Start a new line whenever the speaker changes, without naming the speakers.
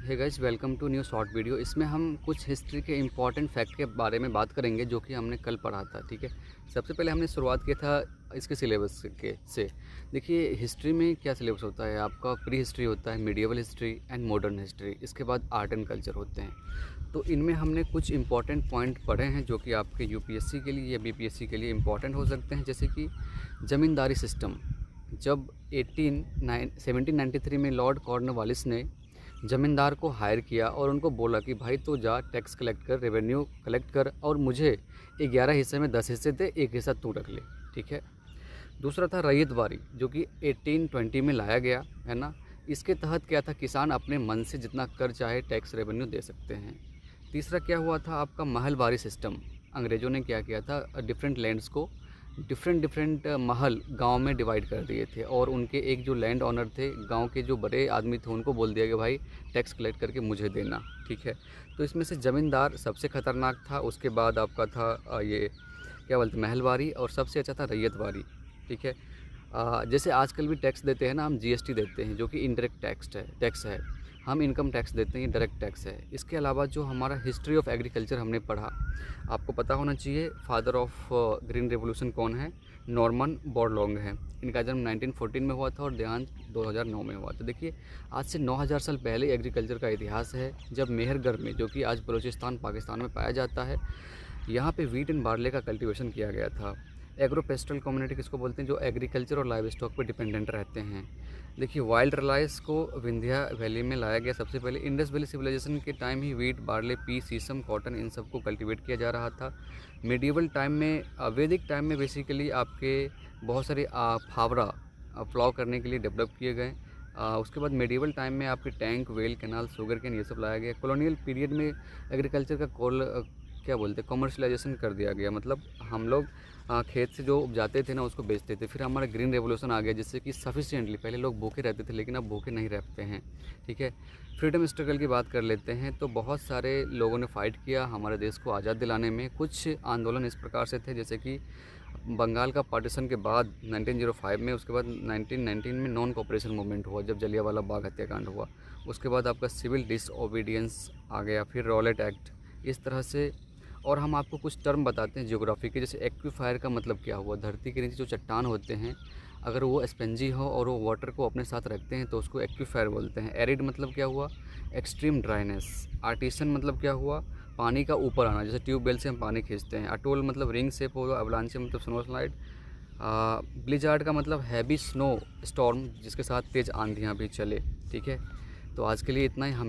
Hey guys, welcome to new short video. इसमें हम कुछ हिस्ट्री के इम्पॉर्टेंट फैक्ट के बारे में बात करेंगे जो कि हमने कल पढ़ा था। ठीक है, सबसे पहले हमने शुरुआत किया था इसके सिलेबस के से। देखिए, हिस्ट्री में क्या सिलेबस होता है आपका। प्री हिस्ट्री होता है, medieval history and modern history, इसके बाद आर्ट एंड कल्चर होते हैं। तो इनमें हमने कुछ इंपॉर्टेंट पॉइंट पढ़े हैं जो कि आपके यूपीएससी के लिए या बीपीएससी के लिए इम्पॉर्टेंट हो सकते हैं। जैसे कि ज़मींदारी सिस्टम, जब 1793 में लॉर्ड कॉर्नवालिस ने ज़मींदार को हायर किया और उनको बोला कि भाई तो जा टैक्स कलेक्ट कर, रेवेन्यू कलेक्ट कर और मुझे 11 हिस्से में 10 हिस्से दे, एक हिस्सा तू रख ले। ठीक है। दूसरा था रैयतवारी, जो कि 1820 में लाया गया है ना। इसके तहत क्या था, किसान अपने मन से जितना कर चाहे टैक्स रेवेन्यू दे सकते हैं। तीसरा क्या हुआ था आपका महलवारी सिस्टम। अंग्रेज़ों ने क्या किया था, डिफरेंट लैंड्स को डिफरेंट महल गांव में डिवाइड कर दिए थे और उनके एक जो लैंड ऑनर थे, गांव के जो बड़े आदमी थे, उनको बोल दिया कि भाई टैक्स कलेक्ट करके मुझे देना। ठीक है। तो इसमें से ज़मींदार सबसे ख़तरनाक था। उसके बाद आपका था ये क्या बोलते महलवारी, और सबसे अच्छा था रैयतवारी। ठीक है। जैसे आजकल भी टैक्स देते हैं ना, हम जीएसटी देते हैं जो कि इनडायरेक्ट टैक्स है। हम इनकम टैक्स देते हैं, ये डायरेक्ट टैक्स है। इसके अलावा जो हमारा हिस्ट्री ऑफ एग्रीकल्चर हमने पढ़ा, आपको पता होना चाहिए फादर ऑफ ग्रीन रेवोल्यूशन कौन है, नॉर्मन बोरलॉन्ग है। इनका जन्म 1914 में हुआ था और देहांत 2009 में हुआ था। देखिए, आज से 9000 साल पहले एग्रीकल्चर का इतिहास है, जब मेहरगढ़ में, जो कि आज बलूचिस्तान पाकिस्तान में पाया जाता है, यहाँ पे वीट एंड बार्ले का कल्टीवेशन किया गया था। एग्रो पेस्टल कम्युनिटी किसको बोलते हैं, जो एग्रीकल्चर और लाइव स्टॉक पर डिपेंडेंट रहते हैं। देखिए, वाइल्ड राइस को विंध्या वैली में लाया गया सबसे पहले। इंडस वैली सिविलाइजेशन के टाइम ही वीट, बार्ले, पी, सीसम, कॉटन, इन सब को कल्टीवेट किया जा रहा था। मेडिवल टाइम में, वैदिक टाइम में बेसिकली आपके बहुत सारे फावड़ा प्लाव करने के लिए डेवलप किए गए। उसके बाद मेडिवल टाइम में आपके tank, well, canal, sugar cane, ये सब लाया गया। कॉलोनियल पीरियड में एग्रीकल्चर का क्या बोलते हैं, कमर्शलाइजेशन कर दिया गया। मतलब हम लोग खेत से जो उपजाते थे ना, उसको बेचते थे। फिर हमारा ग्रीन रेवोल्यूशन आ गया, जिससे कि सफिशिएंटली, पहले लोग भूखे रहते थे लेकिन अब भूखे नहीं रहते हैं। ठीक है। फ्रीडम स्ट्रगल की बात कर लेते हैं, तो बहुत सारे लोगों ने फ़ाइट किया हमारे देश को आज़ाद दिलाने में। कुछ आंदोलन इस प्रकार से थे, जैसे कि बंगाल का पार्टीशन के बाद 1905 में, उसके बाद 1919 में नॉन कोऑपरेशन मूवमेंट हुआ, जब जलियांवाला बाग हत्याकांड हुआ। उसके बाद आपका सिविल डिसओबीडियंस आ गया, फिर रॉलेट एक्ट, इस तरह से। और हम आपको कुछ टर्म बताते हैं ज्योग्राफी के, जैसे एक्वीफायर का मतलब क्या हुआ, धरती के नीचे जो चट्टान होते हैं, अगर वो स्पंजी हो और वो वाटर को अपने साथ रखते हैं तो उसको एक्वीफायर बोलते हैं। एरिड मतलब क्या हुआ, एक्सट्रीम ड्राइनेस। आर्टिसन मतलब क्या हुआ, पानी का ऊपर आना, जैसे ट्यूबवेल से हम पानी खींचते हैं। अटोल मतलब रिंग शेप होगा। अवलांचे मतलब स्नो स्लाइड। ब्लिजार्ड का मतलब हैवी स्नो स्टॉर्म, जिसके साथ तेज़ आंधियाँ भी चले। ठीक है। तो आज के लिए इतना ही। हम